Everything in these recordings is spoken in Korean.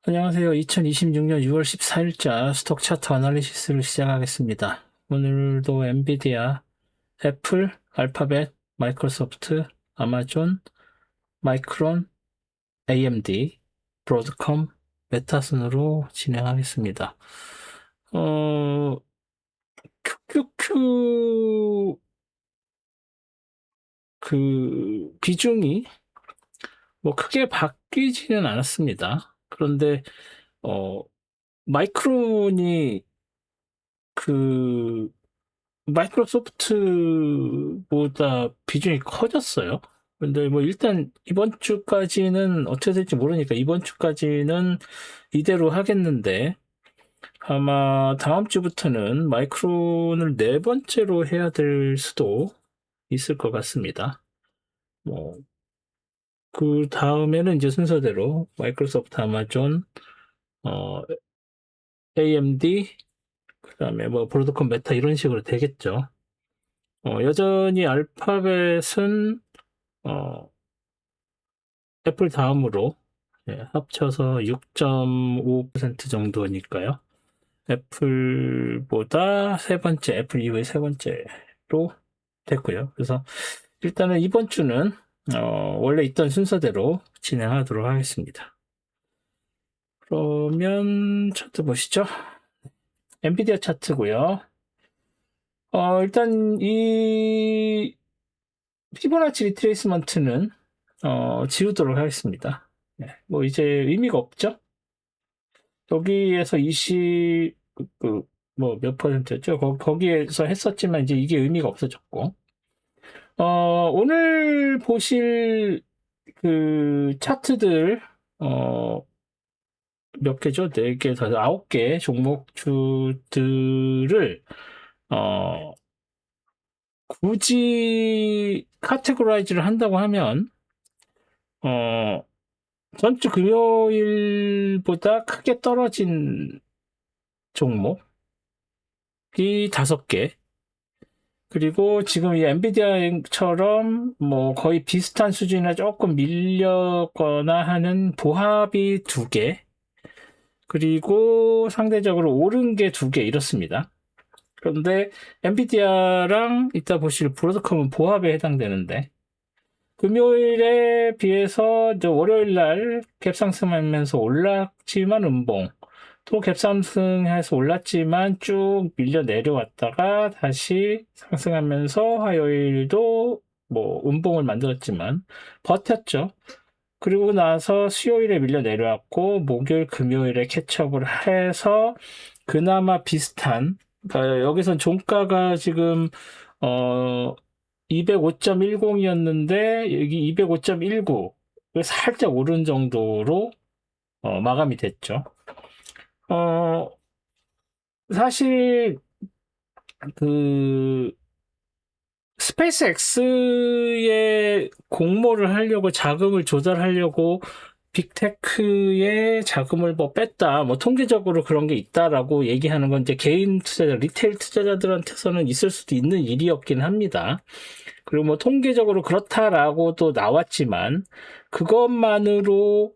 안녕하세요. 2026년 6월 14일자 스톡 차트 애널리시스를 시작하겠습니다. 오늘도 엔비디아, 애플, 알파벳, 마이크로소프트, 아마존, 마이크론, AMD, 브로드컴, 메타 순으로 진행하겠습니다. QQQ 비중이 뭐 크게 바뀌지는 않았습니다. 그런데 어, 마이크론이 그 마이크로소프트보다 비중이 커졌어요. 근데 뭐 일단 이번 주까지는 어떻게 될지 모르니까 이번 주까지는 이대로 하겠는데 아마 다음 주부터는 마이크론을 네 번째로 해야 될 수도 있을 것 같습니다. 뭐 그 다음에는 이제 순서대로 마이크로소프트, 아마존, 어, AMD, 그다음에 뭐 브로드컴, 메타 이런 식으로 되겠죠. 여전히 알파벳은 어, 애플 다음으로 합쳐서 6.5% 정도니까요. 애플보다 세 번째, 애플 이후에 세 번째로 됐고요. 그래서 일단은 이번 주는 원래 있던 순서대로 진행하도록 하겠습니다. 그러면 차트 보시죠. 엔비디아 차트고요. 일단 이 피보나치 리트레이스먼트는 지우도록 하겠습니다. 네, 뭐 이제 의미가 없죠? 여기에서 20, 뭐 몇 퍼센트였죠? 거기에서 했었지만 이제 이게 의미가 없어졌고. 오늘 보실 그 차트들, 몇 개죠? 4개, 9개 종목주들을, 어, 굳이 카테고라이즈를 한다고 하면, 어, 전주 금요일보다 크게 떨어진 종목이 5개. 그리고 지금 이 엔비디아처럼 뭐 거의 비슷한 수준이나 조금 밀렸거나 하는 보합이 2개. 그리고 상대적으로 오른 게 2개 이렇습니다. 그런데 엔비디아랑 이따 보실 브로드컴은 보합에 해당되는데 금요일에 비해서 월요일 날 갭상승하면서 올랐지만 음봉, 또 갭상승해서 올랐지만 쭉 밀려 내려왔다가 다시 상승하면서 화요일도 뭐 음봉을 만들었지만 버텼죠. 그리고 나서 수요일에 밀려 내려왔고 목요일, 금요일에 캐치업을 해서 그나마 비슷한, 그러니까 여기선 종가가 지금 205.10이었는데 여기 205.19 살짝 오른 정도로 마감이 됐죠. 어, 사실 그 스페이스X의 공모를 하려고 자금을 조달하려고 빅테크의 자금을 뭐 뺐다, 뭐 통계적으로 그런 게 있다라고 얘기하는 건 이제 개인 투자자, 리테일 투자자들한테서는 있을 수도 있는 일이었긴 합니다. 그리고 뭐 통계적으로 그렇다라고도 나왔지만 그것만으로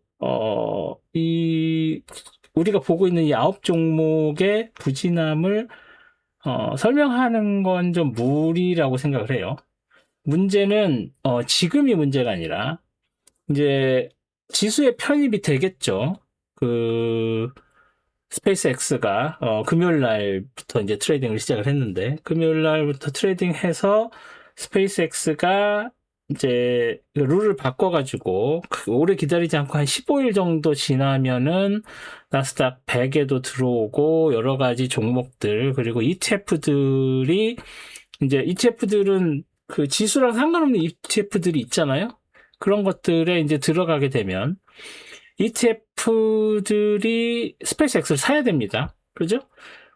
이 우리가 보고 있는 이 9종목의 부진함을 설명하는 건 좀 무리라고 생각을 해요. 문제는 지금이 문제가 아니라 이제 지수에 편입이 되겠죠. 그 스페이스X가 금요일 날부터 이제 트레이딩을 시작을 했는데 금요일 날부터 트레이딩해서 스페이스X가 이제 룰을 바꿔가지고 오래 기다리지 않고 한 15일 정도 지나면은 나스닥 100에도 들어오고 여러 가지 종목들 그리고 ETF들이 이제 ETF들은 그 지수랑 상관없는 ETF들이 있잖아요. 그런 것들에 이제 들어가게 되면 ETF들이 스페이스X를 사야 됩니다. 그죠?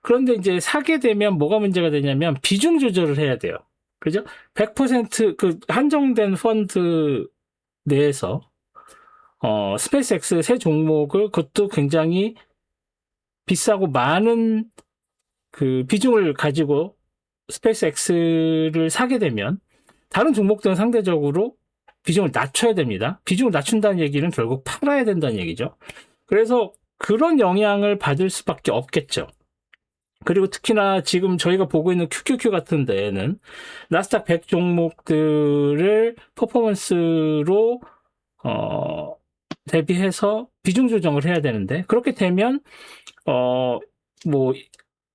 그런데 이제 사게 되면 뭐가 문제가 되냐면 비중 조절을 해야 돼요. 그죠? 100%그 한정된 펀드 내에서 스페이스X 새 종목을 그것도 굉장히 비싸고 많은 그 비중을 가지고 스페이스X를 사게 되면 다른 종목들은 상대적으로 비중을 낮춰야 됩니다. 비중을 낮춘다는 얘기는 결국 팔아야 된다는 얘기죠. 그래서 그런 영향을 받을 수밖에 없겠죠. 그리고 특히나 지금 저희가 보고 있는 QQQ 같은 데에는 나스닥 100 종목들을 퍼포먼스로 대비해서 비중 조정을 해야 되는데, 그렇게 되면 뭐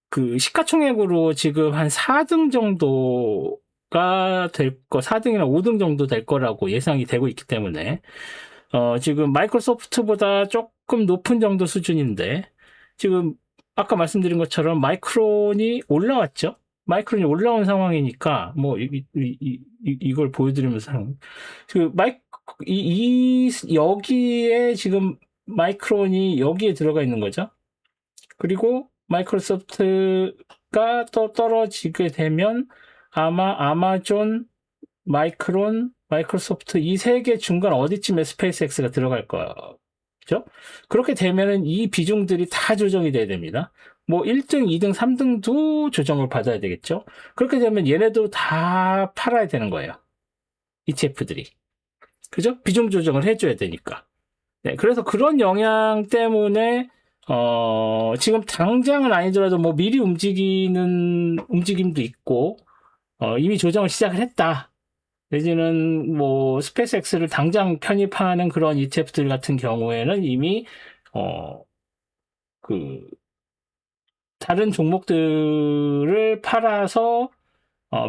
그 시가총액으로 지금 한 4등 정도가 될 4등이나 5등 정도 될 거라고 예상이 되고 있기 때문에 지금 마이크로소프트보다 조금 높은 정도 수준인데, 지금 아까 말씀드린 것처럼 마이크론이 올라왔죠. 마이크론이 올라온 상황이니까 뭐 이걸 보여드리면서 여기에 지금 마이크론이 여기에 들어가 있는 거죠. 그리고 마이크로소프트가 또 떨어지게 되면 아마 아마존, 마이크론, 마이크로소프트 이 세 개 중간 어디쯤에 스페이스X가 들어갈 거죠. 그렇게 되면은 이 비중들이 다 조정이 돼야 됩니다. 뭐 1등, 2등, 3등도 조정을 받아야 되겠죠. 그렇게 되면 얘네도 다 팔아야 되는 거예요. ETF들이. 그죠? 비중 조정을 해줘야 되니까. 네, 그래서 그런 영향 때문에 지금 당장은 아니더라도 뭐 미리 움직이는 움직임도 있고 이미 조정을 시작을 했다. 내지는 뭐 스페이스X를 당장 편입하는 그런 ETF들 같은 경우에는 이미 그 다른 종목들을 팔아서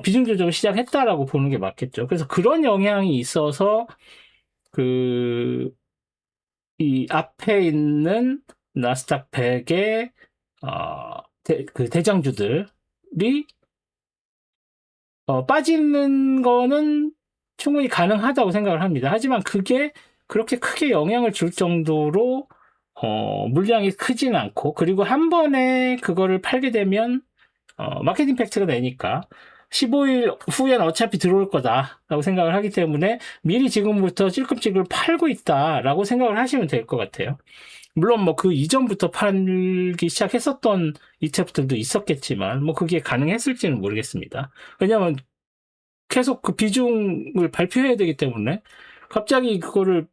비중 조정을 시작했다라고 보는 게 맞겠죠. 그래서 그런 영향이 있어서 이 앞에 있는 나스닥 100의 그 대장주들이 빠지는 거는 충분히 가능하다고 생각을 합니다. 하지만 그게 그렇게 크게 영향을 줄 정도로 물량이 크진 않고, 그리고 한 번에 그거를 팔게 되면 마켓 임팩트가 되니까 15일 후엔 어차피 들어올 거다라고 생각을 하기 때문에 미리 지금부터 찔끔찔끔 팔고 있다라고 생각을 하시면 될 것 같아요. 물론 뭐 그 이전부터 팔기 시작했었던 ETF들도 있었겠지만 뭐 그게 가능했을지는 모르겠습니다. 왜냐하면 계속 그 비중을 발표해야 되기 때문에 갑자기 그거를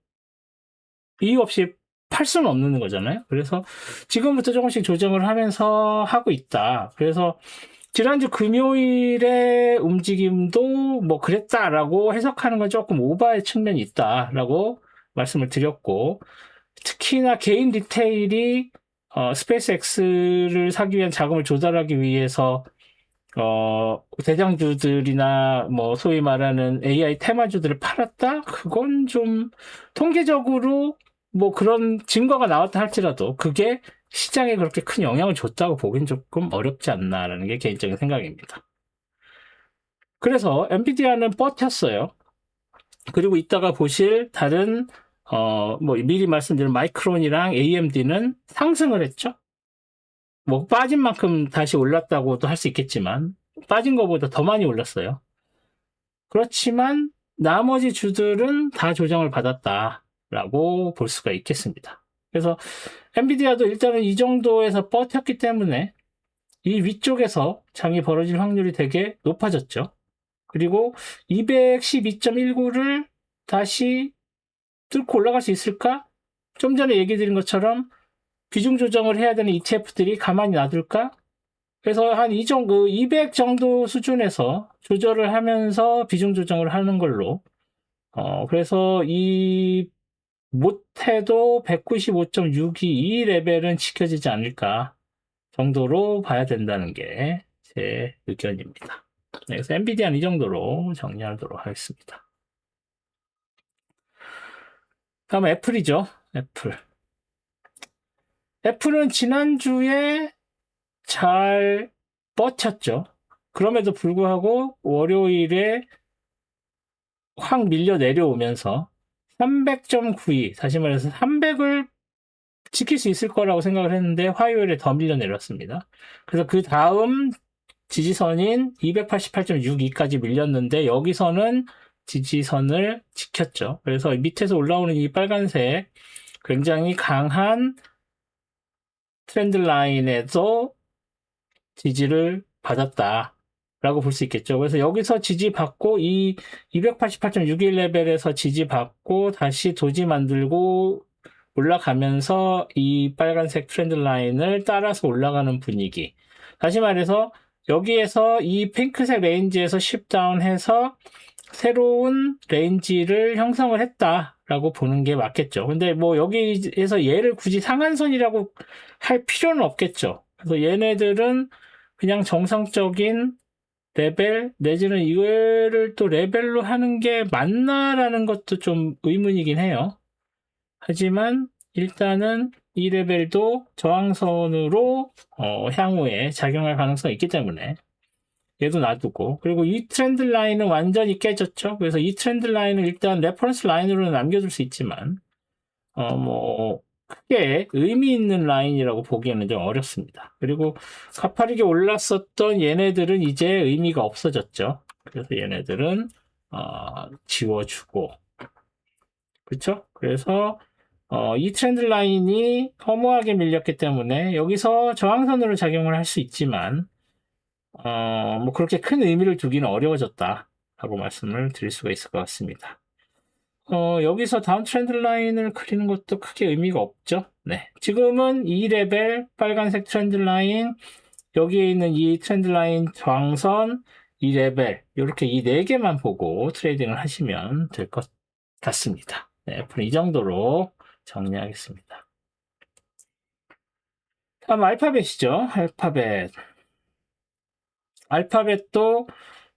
이유 없이 팔 수는 없는 거잖아요. 그래서 지금부터 조금씩 조정을 하면서 하고 있다. 그래서 지난주 금요일의 움직임도 뭐 그랬다라고 해석하는 건 조금 오바의 측면이 있다라고 말씀을 드렸고, 특히나 개인 리테일이 스페이스X를 사기 위한 자금을 조달하기 위해서 대장주들이나 뭐 소위 말하는 AI 테마주들을 팔았다? 그건 좀 통계적으로 뭐 그런 증거가 나왔다 할지라도 그게 시장에 그렇게 큰 영향을 줬다고 보긴 조금 어렵지 않나라는 게 개인적인 생각입니다. 그래서 엔비디아는 버텼어요. 그리고 이따가 보실 다른 뭐 미리 말씀드린 마이크론이랑 AMD는 상승을 했죠. 뭐 빠진 만큼 다시 올랐다고도 할 수 있겠지만 빠진 것보다 더 많이 올랐어요. 그렇지만 나머지 주들은 다 조정을 받았다라고 볼 수가 있겠습니다. 그래서 엔비디아도 일단은 이 정도에서 버텼기 때문에 이 위쪽에서 장이 벌어질 확률이 되게 높아졌죠. 그리고 212.19를 다시 뚫고 올라갈 수 있을까? 좀 전에 얘기 드린 것처럼 비중 조정을 해야 되는 ETF들이 가만히 놔둘까? 그래서 한 200 정도 수준에서 조절을 하면서 비중 조정을 하는 걸로, 그래서 못해도 195.62 이 레벨은 지켜지지 않을까 정도로 봐야 된다는 게 제 의견입니다. 네, 그래서 엔비디아는 이 정도로 정리하도록 하겠습니다. 다음 애플이죠. 애플은 지난주에 잘 버텼죠. 그럼에도 불구하고 월요일에 확 밀려 내려오면서 300.92, 다시 말해서 300을 지킬 수 있을 거라고 생각을 했는데 화요일에 더 밀려 내렸습니다. 그래서 그 다음 지지선인 288.62까지 밀렸는데 여기서는 지지선을 지켰죠. 그래서 밑에서 올라오는 이 빨간색 굉장히 강한 트렌드 라인에도 지지를 받았다라고 볼 수 있겠죠. 그래서 여기서 지지받고 이 288.61 레벨에서 지지받고 다시 도지 만들고 올라가면서 이 빨간색 트렌드 라인을 따라서 올라가는 분위기. 다시 말해서 여기에서 이 핑크색 레인지에서 쉽다운 해서 새로운 레인지를 형성을 했다라고 보는 게 맞겠죠. 근데 뭐 여기에서 얘를 굳이 상한선이라고 할 필요는 없겠죠. 그래서 얘네들은 그냥 정상적인 레벨 내지는 이거를 또 레벨로 하는 게 맞나라는 것도 좀 의문이긴 해요. 하지만 일단은 이 레벨도 저항선으로 향후에 작용할 가능성이 있기 때문에 얘도 놔두고, 그리고 이 트렌드 라인은 완전히 깨졌죠. 그래서 이 트렌드 라인을 일단 레퍼런스 라인으로는 남겨둘 수 있지만 뭐 크게 의미 있는 라인이라고 보기에는 좀 어렵습니다. 그리고 가파르게 올랐었던 얘네들은 이제 의미가 없어졌죠. 그래서 얘네들은 지워주고, 그렇죠? 그래서 이 트렌드 라인이 허무하게 밀렸기 때문에 여기서 저항선으로 작용을 할 수 있지만 뭐 그렇게 큰 의미를 두기는 어려워졌다라고 말씀을 드릴 수가 있을 것 같습니다. 여기서 다운 트렌드 라인을 그리는 것도 크게 의미가 없죠. 네. 지금은 이 레벨 빨간색 트렌드 라인, 여기에 있는 이 트렌드 라인 저항선, 이 레벨, 이렇게 이 네 개만 보고 트레이딩을 하시면 될 것 같습니다. 네, 앞으로 이 정도로 정리하겠습니다. 다음 알파벳이죠. 알파벳도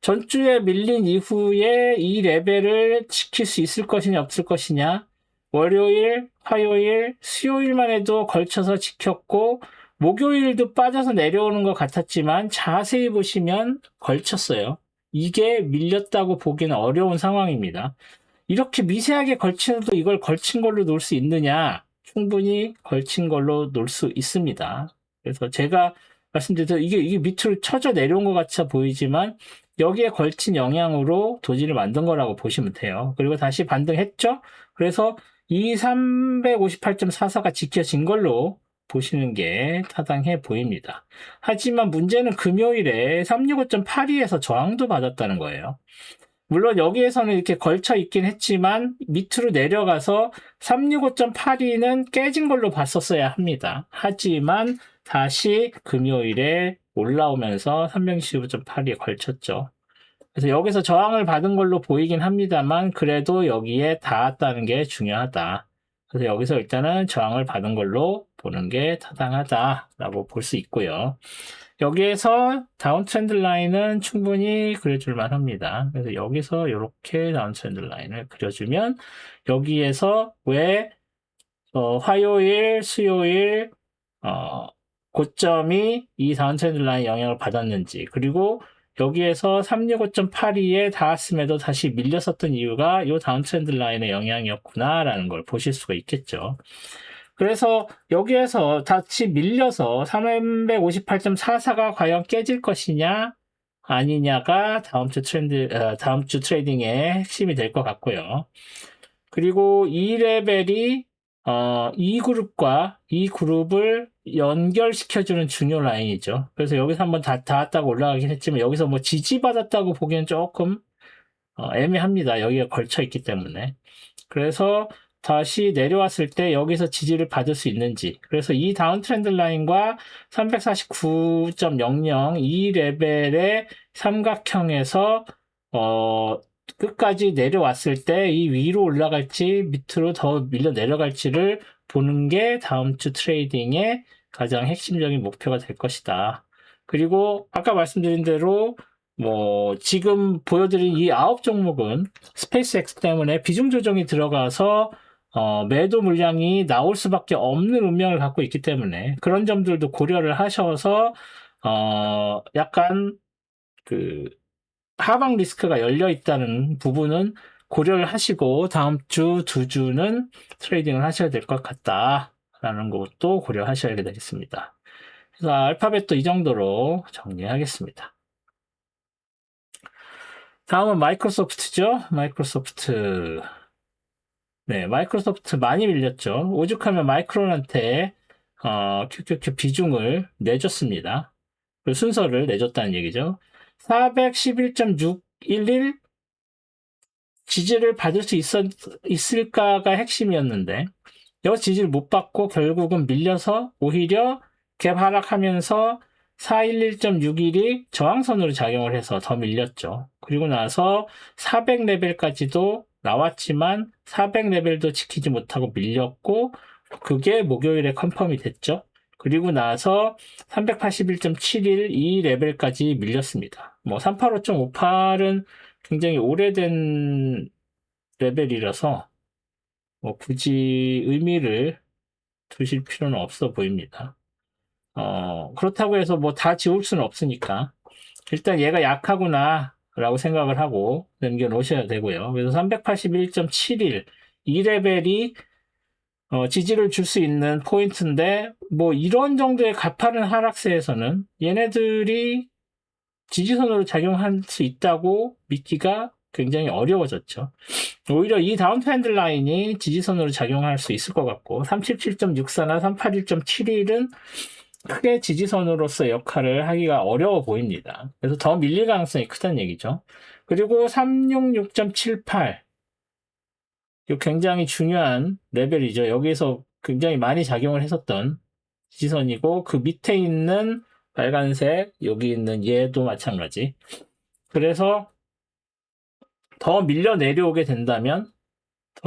전주에 밀린 이후에 이 레벨을 지킬 수 있을 것이냐 없을 것이냐, 월요일, 화요일, 수요일만 해도 걸쳐서 지켰고 목요일도 빠져서 내려오는 것 같았지만 자세히 보시면 걸쳤어요. 이게 밀렸다고 보기는 어려운 상황입니다. 이렇게 미세하게 걸치는도 이걸 걸친 걸로 놓을 수 있느냐? 충분히 걸친 걸로 놓을 수 있습니다. 그래서 제가 말씀드린 이게 밑으로 쳐져 내려온 것 같이 보이지만 여기에 걸친 영향으로 도지를 만든 거라고 보시면 돼요. 그리고 다시 반등했죠? 그래서 이 358.44가 지켜진 걸로 보시는 게 타당해 보입니다. 하지만 문제는 금요일에 365.82에서 저항도 받았다는 거예요. 물론 여기에서는 이렇게 걸쳐 있긴 했지만 밑으로 내려가서 365.82는 깨진 걸로 봤었어야 합니다. 하지만 다시 금요일에 올라오면서 365.82에 걸쳤죠. 그래서 여기서 저항을 받은 걸로 보이긴 합니다만 그래도 여기에 닿았다는 게 중요하다. 그래서 여기서 일단은 저항을 받은 걸로 보는 게 타당하다라고 볼 수 있고요. 여기에서 다운 트렌드 라인은 충분히 그려줄만 합니다. 그래서 여기서 이렇게 다운 트렌드 라인을 그려주면 여기에서 왜 화요일, 수요일 고점이 이 다운 트렌드 라인 영향을 받았는지, 그리고 여기에서 365.82에 닿았음에도 다시 밀렸었던 이유가 이 다운 트렌드 라인의 영향이었구나라는 걸 보실 수가 있겠죠. 그래서 여기에서 다시 밀려서 358.44가 과연 깨질 것이냐 아니냐가 다음 주 트레이딩의 핵심이 될 것 같고요. 그리고 이 레벨이 이 그룹과 이 그룹을 연결시켜주는 중요 라인이죠. 그래서 여기서 한번 닿았다고 올라가긴 했지만 여기서 뭐 지지받았다고 보기엔 조금 애매합니다. 여기가 걸쳐 있기 때문에. 그래서 다시 내려왔을 때 여기서 지지를 받을 수 있는지, 그래서 이 다운 트렌드 라인과 349.00 이 레벨의 삼각형에서 끝까지 내려왔을 때 이 위로 올라갈지 밑으로 더 밀려 내려갈지를 보는 게 다음 주 트레이딩의 가장 핵심적인 목표가 될 것이다. 그리고 아까 말씀드린 대로 뭐 지금 보여드린 이 9종목은 스페이스X 때문에 비중 조정이 들어가서 매도 물량이 나올 수밖에 없는 운명을 갖고 있기 때문에 그런 점들도 고려를 하셔서 약간 그 하방 리스크가 열려 있다는 부분은 고려를 하시고 다음 주 두 주는 트레이딩을 하셔야 될 것 같다라는 것도 고려하셔야 되겠습니다. 그래서 알파벳도 이 정도로 정리하겠습니다. 다음은 마이크로소프트죠. 마이크로소프트. 네, 마이크로소프트 많이 밀렸죠. 오죽하면 마이크론한테 QQQ 비중을 내줬습니다. 그 순서를 내줬다는 얘기죠. 411.611 지지를 받을 수 있을까가 핵심이었는데 여기서 지지를 못 받고 결국은 밀려서 오히려 갭 하락하면서 411.61이 저항선으로 작용을 해서 더 밀렸죠. 그리고 나서 400레벨까지도 나왔지만 400레벨도 지키지 못하고 밀렸고 그게 목요일에 컨펌이 됐죠. 그리고 나서 381.71 이 레벨까지 밀렸습니다. 뭐 385.58은 굉장히 오래된 레벨이라서 뭐 굳이 의미를 두실 필요는 없어 보입니다. 그렇다고 해서 뭐 다 지울 수는 없으니까 일단 얘가 약하구나 라고 생각을 하고 남겨놓으셔야 되고요. 그래서 381.71 이 레벨이 지지를 줄 수 있는 포인트인데 뭐 이런 정도의 가파른 하락세에서는 얘네들이 지지선으로 작용할 수 있다고 믿기가 굉장히 어려워졌죠. 오히려 이 다운트렌드 라인이 지지선으로 작용할 수 있을 것 같고 37.64나 381.71은 크게 지지선으로서 역할을 하기가 어려워 보입니다. 그래서 더 밀릴 가능성이 크다는 얘기죠. 그리고 366.78 이 굉장히 중요한 레벨이죠. 여기에서 굉장히 많이 작용을 했었던 지지선이고 그 밑에 있는 빨간색 여기 있는 얘도 마찬가지. 그래서 더 밀려 내려오게 된다면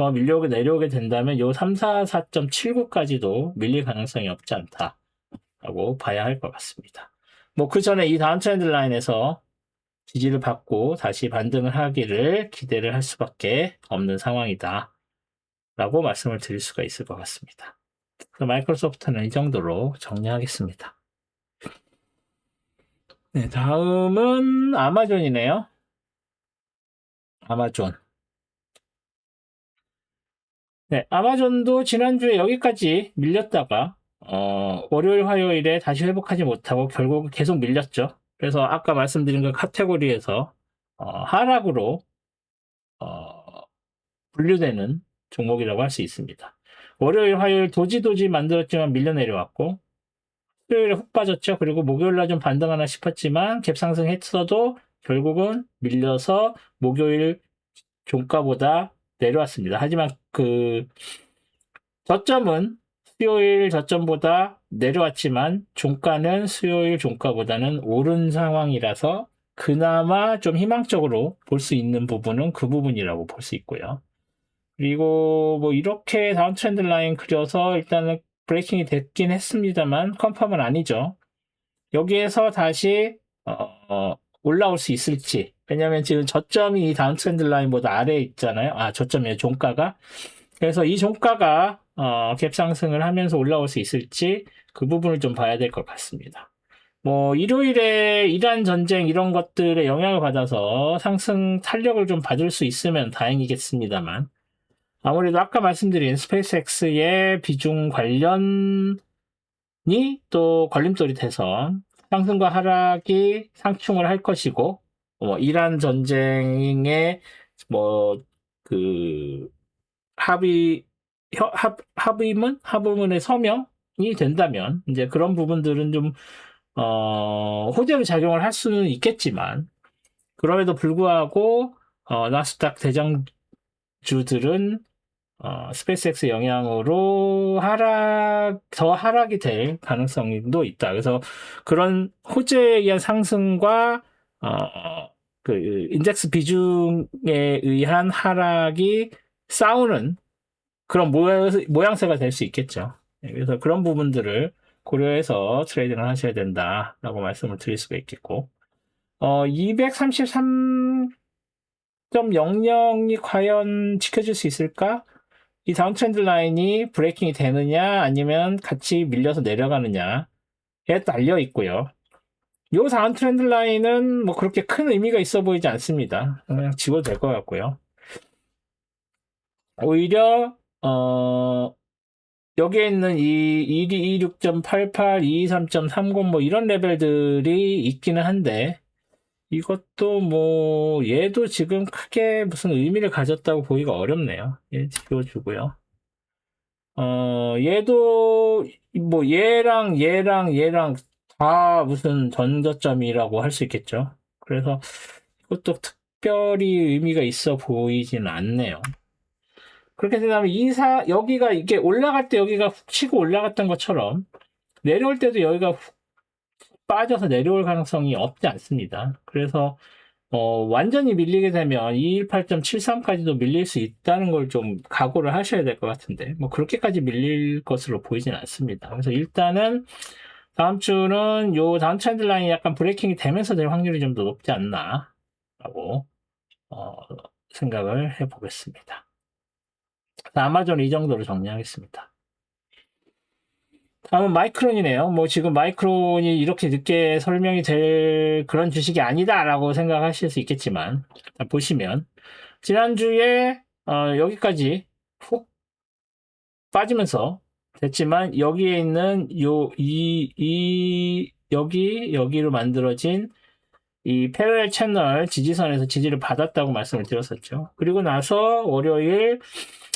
요 344.79까지도 밀릴 가능성이 없지 않다라고 봐야 할 것 같습니다. 뭐 그 전에 이 다운 트렌드 라인에서 지지를 받고 다시 반등을 하기를 기대를 할 수밖에 없는 상황이다 라고 말씀을 드릴 수가 있을 것 같습니다. 마이크로소프트는 이 정도로 정리하겠습니다. 네, 다음은 아마존이네요. 아마존. 네, 아마존도 지난주에 여기까지 밀렸다가 월요일, 화요일에 다시 회복하지 못하고 결국 계속 밀렸죠. 그래서 아까 말씀드린 그 카테고리에서 하락으로 분류되는 종목이라고 할 수 있습니다. 월요일, 화요일 도지 만들었지만 밀려 내려왔고 수요일에 훅 빠졌죠. 그리고 목요일날 좀 반등하나 싶었지만 갭 상승했어도 결국은 밀려서 목요일 종가보다 내려왔습니다. 하지만 그 저점은 수요일 저점보다 내려왔지만 종가는 수요일 종가보다는 오른 상황이라서 그나마 좀 희망적으로 볼 수 있는 부분은 그 부분이라고 볼 수 있고요. 그리고 뭐 이렇게 다운 트렌드 라인 그려서 일단은 브레이킹이 됐긴 했습니다만 컨펌은 아니죠. 여기에서 다시 올라올 수 있을지. 왜냐하면 지금 저점이 이 다운 트렌드 라인보다 아래에 있잖아요. 저점이에요. 종가가. 그래서 이 종가가 갭 상승을 하면서 올라올 수 있을지 그 부분을 좀 봐야 될 것 같습니다. 뭐 일요일에 이란 전쟁 이런 것들에 영향을 받아서 상승 탄력을 좀 받을 수 있으면 다행이겠습니다만 아무래도 아까 말씀드린 스페이스X의 비중 관련이 또 걸림돌이 돼서 상승과 하락이 상충을 할 것이고 이란 전쟁의 그 합의문의 서명이 된다면 이제 그런 부분들은 좀 호재로 작용을 할 수는 있겠지만 그럼에도 불구하고 나스닥 대장주들은 스페이스X 영향으로 더 하락이 될 가능성도 있다. 그래서 그런 호재에 의한 상승과 그 인덱스 비중에 의한 하락이 싸우는 그런 모양새가 될 수 있겠죠. 그래서 그런 부분들을 고려해서 트레이딩을 하셔야 된다라고 말씀을 드릴 수가 있겠고 233.00이 과연 지켜질 수 있을까? 이 다운 트렌드 라인이 브레이킹이 되느냐 아니면 같이 밀려서 내려가느냐에 달려 있고요. 이 다운 트렌드 라인은 뭐 그렇게 큰 의미가 있어 보이지 않습니다. 그냥 지워도 될 것 같고요. 오히려 여기에 있는 이 126.88, 223.30 뭐 이런 레벨들이 있기는 한데 이것도 뭐 얘도 지금 크게 무슨 의미를 가졌다고 보기가 어렵네요. 얘 지워주고요. 얘도 뭐 얘랑 다 무슨 전저점이라고 할 수 있겠죠. 그래서 이것도 특별히 의미가 있어 보이지는 않네요. 그렇게 된다면 여기가 이게 올라갈 때 여기가 훅 치고 올라갔던 것처럼 내려올 때도 여기가 훅 빠져서 내려올 가능성이 없지 않습니다. 그래서 완전히 밀리게 되면 218.73까지도 밀릴 수 있다는 걸 좀 각오를 하셔야 될 것 같은데, 뭐 그렇게까지 밀릴 것으로 보이진 않습니다. 그래서 일단은 다음 주는 다운 트렌드 라인이 약간 브레이킹이 되면서 될 확률이 좀 더 높지 않나 라고 생각을 해보겠습니다. 아마존 이 정도로 정리하겠습니다. 다음은 마이크론이네요. 뭐 지금 마이크론이 이렇게 늦게 설명이 될 그런 주식이 아니다라고 생각하실 수 있겠지만, 보시면 지난주에 여기까지 훅 빠지면서 됐지만, 여기에 있는 여기로 만들어진 이 패러렐 채널 지지선에서 지지를 받았다고 말씀을 드렸었죠. 그리고 나서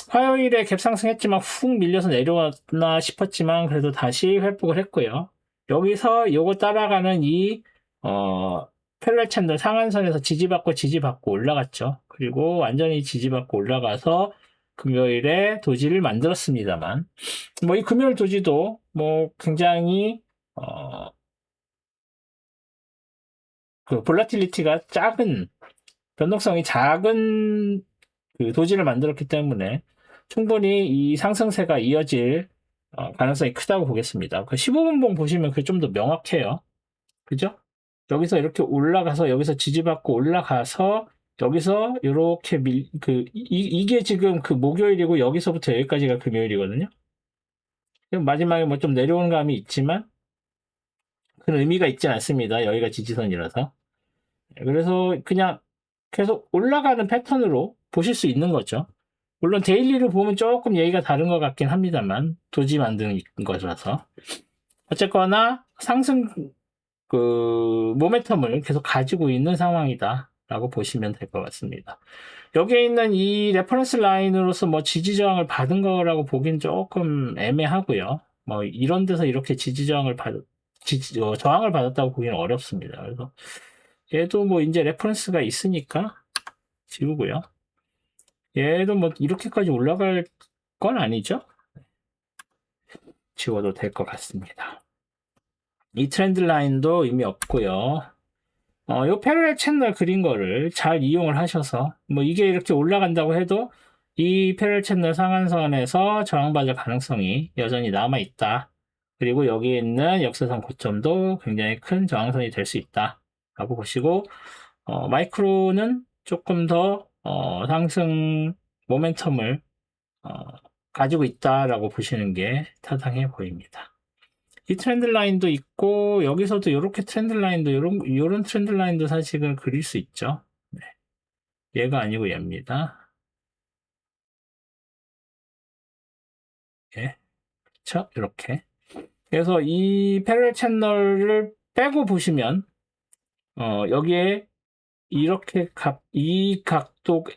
화요일에 갭 상승했지만 훅 밀려서 내려왔나 싶었지만 그래도 다시 회복을 했고요. 여기서 요거 따라가는 패러렐 채널 상한선에서 지지받고 올라갔죠. 그리고 완전히 지지받고 올라가서 금요일에 도지를 만들었습니다만, 뭐 이 금요일 도지도 뭐 굉장히 그 볼라틸리티가 작은, 변동성이 작은 그 도지를 만들었기 때문에 충분히 이 상승세가 이어질 가능성이 크다고 보겠습니다. 그 15분봉 보시면 그게 좀 더 명확해요. 그죠? 여기서 이렇게 올라가서 여기서 지지받고 올라가서 여기서 이렇게 이게 지금 그 목요일이고 여기서부터 여기까지가 금요일이거든요. 마지막에 뭐 좀 내려오는 감이 있지만 그런 의미가 있지 않습니다. 여기가 지지선이라서. 그래서 그냥 계속 올라가는 패턴으로 보실 수 있는 거죠. 물론 데일리로 보면 조금 얘기가 다른 것 같긴 합니다만, 도지 만드는 것이라서. 어쨌거나 상승 모멘텀을 계속 가지고 있는 상황이다 라고 보시면 될 것 같습니다. 여기에 있는 이 레퍼런스 라인으로서 뭐 지지 저항을 받은 거라고 보긴 조금 애매하고요. 뭐 이런 데서 이렇게 저항을 받았다고 보기는 어렵습니다. 그래서 얘도 뭐 이제 레퍼런스가 있으니까 지우고요. 얘도 뭐 이렇게까지 올라갈 건 아니죠? 지워도 될 것 같습니다. 이 트렌드 라인도 의미 없고요. 요 패러렐 채널 그린 거를 잘 이용을 하셔서, 뭐 이게 이렇게 올라간다고 해도 이 패러렐 채널 상한선에서 저항받을 가능성이 여전히 남아있다. 그리고 여기에 있는 역사상 고점도 굉장히 큰 저항선이 될 수 있다 라고 보시고, 마이크로는 조금 더 상승 모멘텀을 가지고 있다라고 보시는 게 타당해 보입니다. 이 트렌드 라인도 있고, 여기서도 이렇게 트렌드 라인도 요런 트렌드 라인도 사실은 그릴 수 있죠. 네. 얘가 아니고 얘입니다. 예. 그렇죠? 이렇게. 그래서 이 패러렐 채널을 빼고 보시면 여기에 이렇게 이 각도가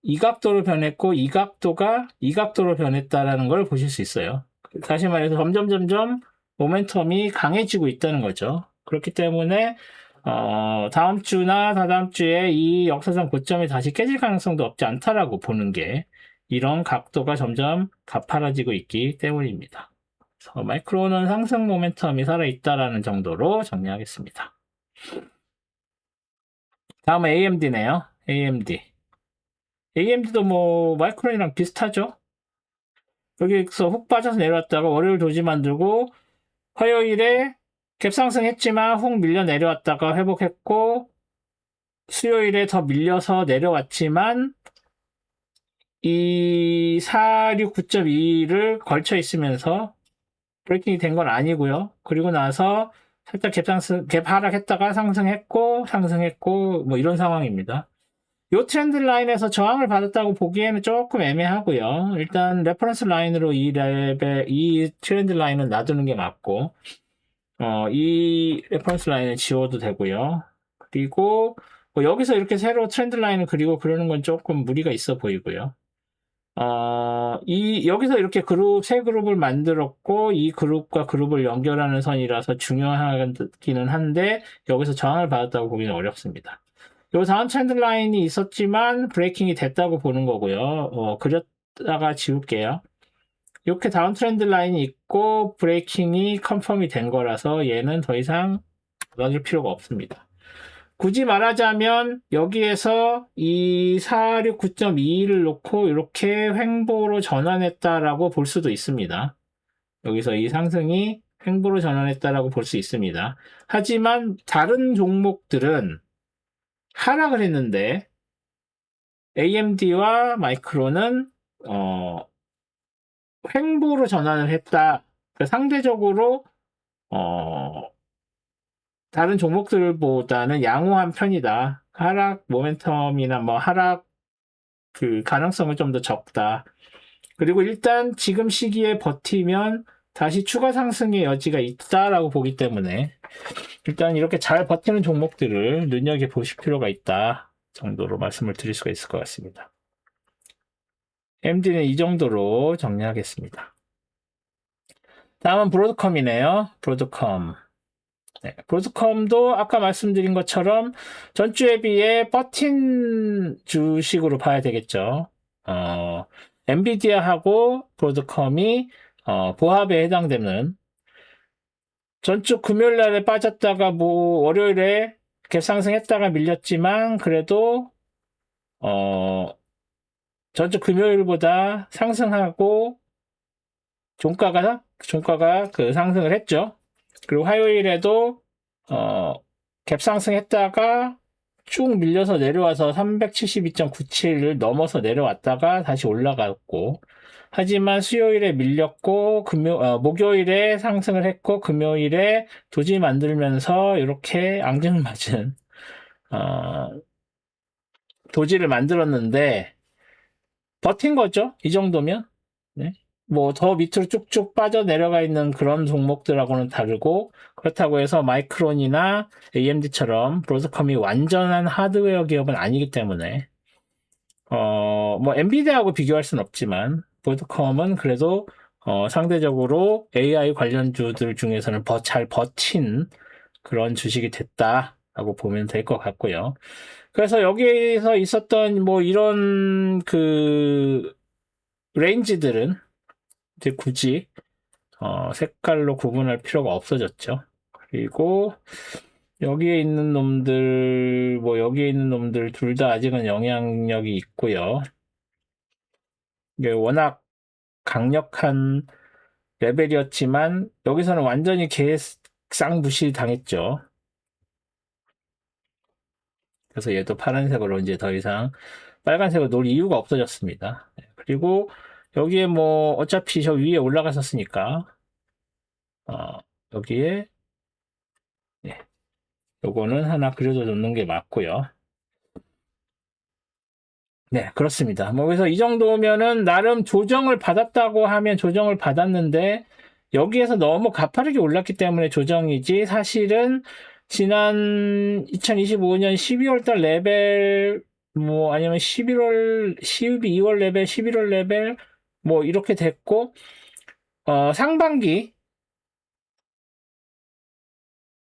이 각도로 변했고, 이 각도가 이 각도로 변했다라는 걸 보실 수 있어요. 다시 말해서 점점 모멘텀이 강해지고 있다는 거죠. 그렇기 때문에 다음 주나 다다음 주에 이 역사상 고점이 다시 깨질 가능성도 없지 않다라고 보는 게, 이런 각도가 점점 가파라지고 있기 때문입니다. 그래서 마이크로는 상승 모멘텀이 살아있다라는 정도로 정리하겠습니다. 다음은 AMD네요. AMD도 뭐 마이크론이랑 비슷하죠. 여기서 훅 빠져서 내려왔다가 월요일 도지 만들고, 화요일에 갭 상승했지만 훅 밀려 내려왔다가 회복했고, 수요일에 더 밀려서 내려왔지만 이 469.2를 걸쳐 있으면서 브레이킹이 된 건 아니고요. 그리고 나서 살짝 갭 하락했다가 상승했고 뭐 이런 상황입니다. 이 트렌드 라인에서 저항을 받았다고 보기에는 조금 애매하고요. 일단 레퍼런스 라인으로 이 트렌드 라인은 놔두는 게 맞고, 이 레퍼런스 라인을 지워도 되고요. 그리고 뭐 여기서 이렇게 새로 트렌드 라인을 그리고 그러는 건 조금 무리가 있어 보이고요. 여기서 이렇게 세 그룹을 만들었고, 이 그룹과 그룹을 연결하는 선이라서 중요하기는 한데, 여기서 저항을 받았다고 보기는 어렵습니다. 요 다음 트렌드 라인이 있었지만 브레이킹이 됐다고 보는 거고요. 그렸다가 지울게요. 이렇게 다운 트렌드 라인이 있고 브레이킹이 컨펌이 된 거라서 얘는 더 이상 놔줄 필요가 없습니다. 굳이 말하자면 여기에서 이 469.22를 놓고 이렇게 횡보로 전환했다라고 볼 수도 있습니다. 여기서 이 상승이 횡보로 전환했다라고 볼 수 있습니다. 하지만 다른 종목들은 하락을 했는데 AMD와 마이크론은 횡보로 전환을 했다. 상대적으로 다른 종목들보다는 양호한 편이다. 하락 모멘텀이나 뭐 하락 그 가능성은 좀 더 적다. 그리고 일단 지금 시기에 버티면 다시 추가 상승의 여지가 있다라고 보기 때문에 일단 이렇게 잘 버티는 종목들을 눈여겨보실 필요가 있다 정도로 말씀을 드릴 수가 있을 것 같습니다. MD는 이 정도로 정리하겠습니다. 다음은 브로드컴이네요. 브로드컴. 네, 브로드컴도 아까 말씀드린 것처럼 전주에 비해 버틴 주식으로 봐야 되겠죠. 엔비디아하고 브로드컴이 보합에 해당되는 전주 금요일 날에 빠졌다가 뭐 월요일에 갭상승했다가 밀렸지만 그래도 전주 금요일보다 상승하고 종가가 그 상승을 했죠. 그리고 화요일에도 갭상승했다가 쭉 밀려서 내려와서 372.97을 넘어서 내려왔다가 다시 올라갔고, 하지만 수요일에 밀렸고 목요일에 상승을 했고 금요일에 도지 만들면서 이렇게 앙증맞은 도지를 만들었는데 버틴 거죠. 이 정도면. 네. 뭐 더 밑으로 쭉쭉 빠져 내려가 있는 그런 종목들하고는 다르고, 그렇다고 해서 마이크론이나 AMD처럼 브로드컴이 완전한 하드웨어 기업은 아니기 때문에 뭐 엔비디아하고 비교할 수는 없지만 브로드컴은 그래도 상대적으로 AI 관련주들 중에서는 잘 버틴 그런 주식이 됐다라고 보면 될 것 같고요. 그래서 여기에서 있었던 뭐 이런 그 레인지들은 이제 굳이 색깔로 구분할 필요가 없어졌죠. 그리고 여기에 있는 놈들, 뭐 여기에 있는 놈들 둘 다 아직은 영향력이 있고요. 이게 워낙 강력한 레벨이었지만 여기서는 완전히 쌍무시 당했죠. 그래서 얘도 파란색으로 이제 더 이상 빨간색으로 놀 이유가 없어졌습니다. 그리고 여기에 뭐 어차피 저 위에 올라갔었으니까 여기에 네, 요거는 하나 그려줘 놓는 게 맞고요. 네, 그렇습니다. 뭐 그래서 이 정도면은 나름 조정을 받았다고 하면 조정을 받았는데 여기에서 너무 가파르게 올랐기 때문에 조정이지, 사실은 지난 2025년 12월 달 레벨 뭐 아니면 12월 레벨, 11월 레벨 뭐 이렇게 됐고 상반기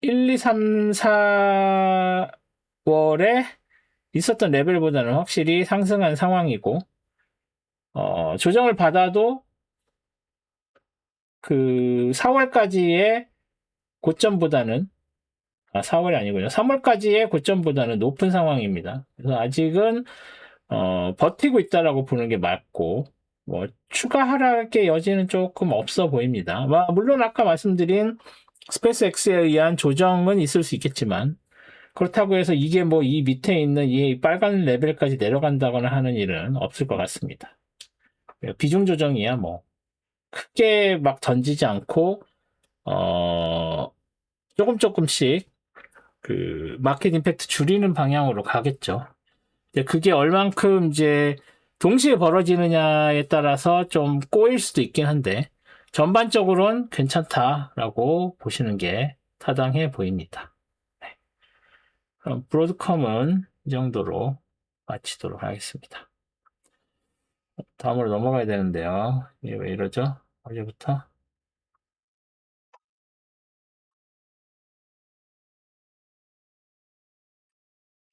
1, 2, 3, 4월에 있었던 레벨보다는 확실히 상승한 상황이고, 조정을 받아도 그 4월까지의 고점보다는, 4월이 아니고요. 3월까지의 고점보다는 높은 상황입니다. 그래서 아직은, 버티고 있다라고 보는 게 맞고, 뭐, 추가 하락의 여지는 조금 없어 보입니다. 물론 아까 말씀드린 스페이스X에 의한 조정은 있을 수 있겠지만, 그렇다고 해서 이게 뭐 이 밑에 있는 이 빨간 레벨까지 내려간다거나 하는 일은 없을 것 같습니다. 비중 조정이야 뭐 크게 막 던지지 않고 조금씩 그 마켓 임팩트 줄이는 방향으로 가겠죠. 그게 얼만큼 이제 동시에 벌어지느냐에 따라서 좀 꼬일 수도 있긴 한데 전반적으로는 괜찮다라고 보시는 게 타당해 보입니다. 그럼 브로드컴은 이 정도로 마치도록 하겠습니다. 다음으로 넘어가야 되는데요. 이게 왜 이러죠? 어제부터?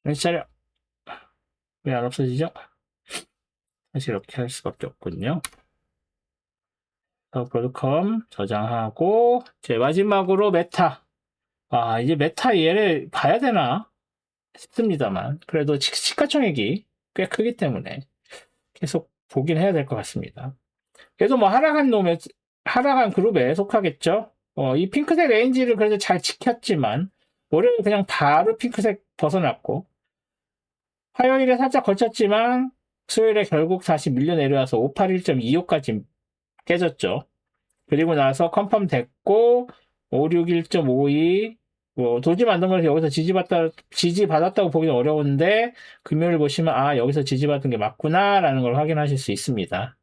정신 차려. 왜 안 없어지죠? 사실 이렇게 할 수밖에 없군요. 브로드컴 저장하고, 이제 마지막으로 메타. 이제 메타 얘를 봐야 되나 싶습니다만, 그래도 시가총액이 꽤 크기 때문에 계속 보긴 해야 될 것 같습니다. 그래도 뭐 하락한 그룹에 속하겠죠. 이 핑크색 레인지를 그래도 잘 지켰지만, 월요일 그냥 바로 핑크색 벗어났고, 화요일에 살짝 걸쳤지만, 수요일에 결국 다시 밀려 내려와서 581.25까지 깨졌죠. 그리고 나서 컨펌 됐고, 561.52, 도지 만든 거에서 여기서 지지받았다고 보기는 어려운데, 금요일 보시면, 여기서 지지받은 게 맞구나라는 걸 확인하실 수 있습니다.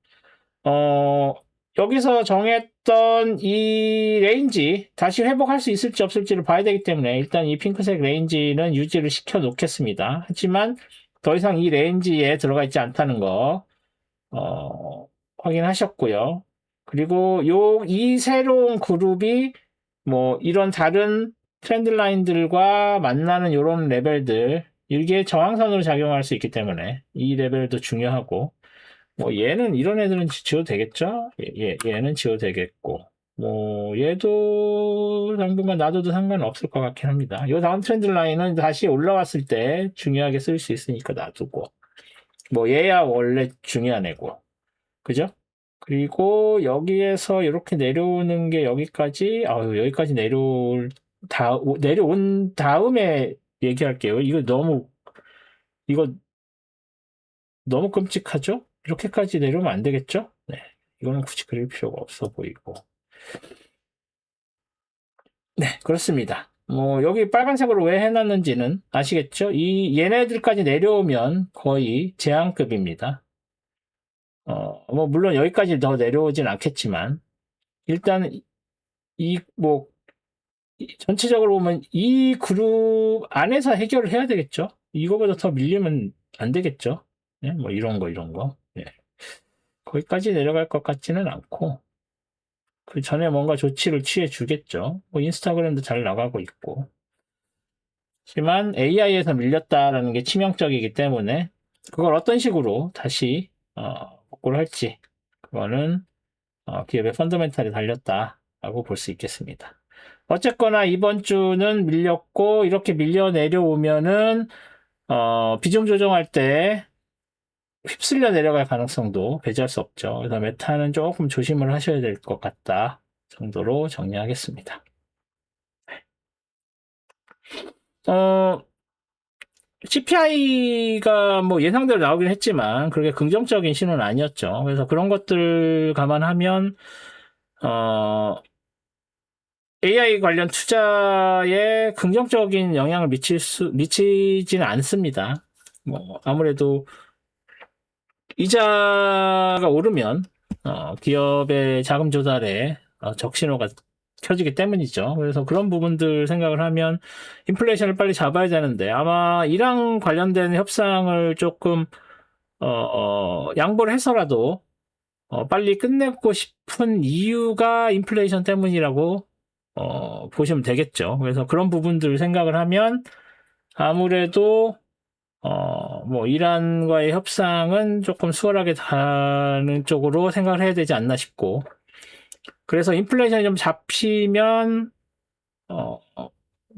여기서 정했던 이 레인지 다시 회복할 수 있을지 없을지를 봐야 되기 때문에 일단 이 핑크색 레인지는 유지를 시켜 놓겠습니다. 하지만 더 이상 이 레인지에 들어가 있지 않다는 거 확인하셨고요. 그리고 이 새로운 그룹이 뭐 이런 다른 트렌드 라인들과 만나는 이런 레벨들 이게 저항선으로 작용할 수 있기 때문에 이 레벨도 중요하고 얘는 이런 애들은 지워도 되겠죠? 얘는 지워도 되겠고 얘도 당분간 놔둬도 상관없을 것 같긴 합니다. 이 다음 트렌드 라인은 다시 올라왔을 때 중요하게 쓸 수 있으니까 놔두고 얘야 원래 중요한 애고 그죠? 그리고 여기에서 이렇게 내려오는 게 여기까지 내려온 다음에 얘기할게요. 이거 너무 끔찍하죠? 이렇게까지 내려오면 안 되겠죠? 네. 이거는 굳이 그릴 필요가 없어 보이고. 네, 그렇습니다. 여기 빨간색으로 왜 해놨는지는 아시겠죠? 얘네들까지 내려오면 거의 제한급입니다. 물론 여기까지 더 내려오진 않겠지만, 일단, 전체적으로 보면 이 그룹 안에서 해결을 해야 되겠죠? 이거보다 더 밀리면 안 되겠죠? 네, 이런 거. 네. 거기까지 내려갈 것 같지는 않고, 그 전에 뭔가 조치를 취해 주겠죠. 인스타그램도 잘 나가고 있고. 하지만 AI에서 밀렸다라는 게 치명적이기 때문에 그걸 어떤 식으로 다시 복구를 할지 그거는 기업의 펀더멘탈에 달렸다라고 볼 수 있겠습니다. 어쨌거나 이번 주는 밀렸고 이렇게 밀려 내려오면은 비중 조정할 때 휩쓸려 내려갈 가능성도 배제할 수 없죠. 그래서 메타는 조금 조심을 하셔야 될 것 같다 정도로 정리하겠습니다. CPI가 예상대로 나오긴 했지만 그렇게 긍정적인 신호는 아니었죠. 그래서 그런 것들 감안하면 AI 관련 투자에 긍정적인 영향을 미치지는 않습니다. 아무래도 이자가 오르면 기업의 자금 조달에 적신호가 켜지기 때문이죠. 그래서 그런 부분들 생각을 하면 인플레이션을 빨리 잡아야 되는데 아마 이랑 관련된 협상을 조금 양보를 해서라도 빨리 끝내고 싶은 이유가 인플레이션 때문이라고 보시면 되겠죠. 그래서 그런 부분들 생각을 하면 아무래도 이란과의 협상은 조금 수월하게 가는 쪽으로 생각을 해야 되지 않나 싶고, 그래서 인플레이션이 좀 잡히면,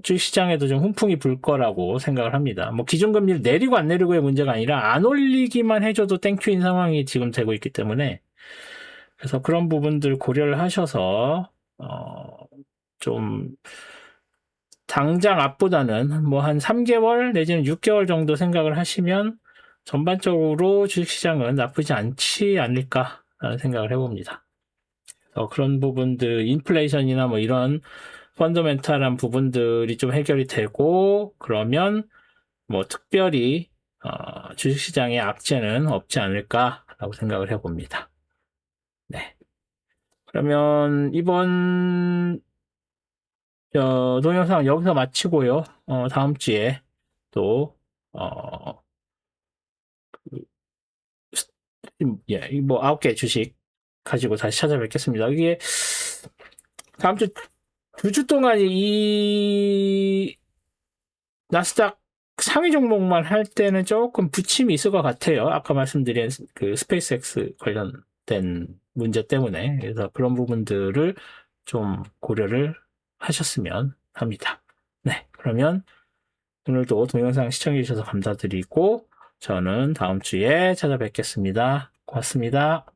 주식시장에도 좀 훈풍이 불 거라고 생각을 합니다. 기준금리를 내리고 안 내리고의 문제가 아니라 안 올리기만 해줘도 땡큐인 상황이 지금 되고 있기 때문에, 그래서 그런 부분들 고려를 하셔서, 좀, 당장 앞보다는 한 3개월 내지는 6개월 정도 생각을 하시면 전반적으로 주식시장은 나쁘지 않지 않을까라는 생각을 해봅니다. 그런 부분들, 인플레이션이나 이런 펀더멘탈한 부분들이 좀 해결이 되고 그러면 특별히 주식시장의 악재는 없지 않을까라고 생각을 해봅니다. 네. 그러면 이번 동영상 여기서 마치고요. 다음 주에 또, 예, 9개 주식 가지고 다시 찾아뵙겠습니다. 이게 다음 주, 2주 동안 이 나스닥 상위 종목만 할 때는 조금 부침이 있을 것 같아요. 아까 말씀드린 그 스페이스X 관련된 문제 때문에. 그래서 그런 부분들을 좀 고려를 하셨으면 합니다. 네, 그러면 오늘도 동영상 시청해 주셔서 감사드리고 저는 다음 주에 찾아뵙겠습니다. 고맙습니다.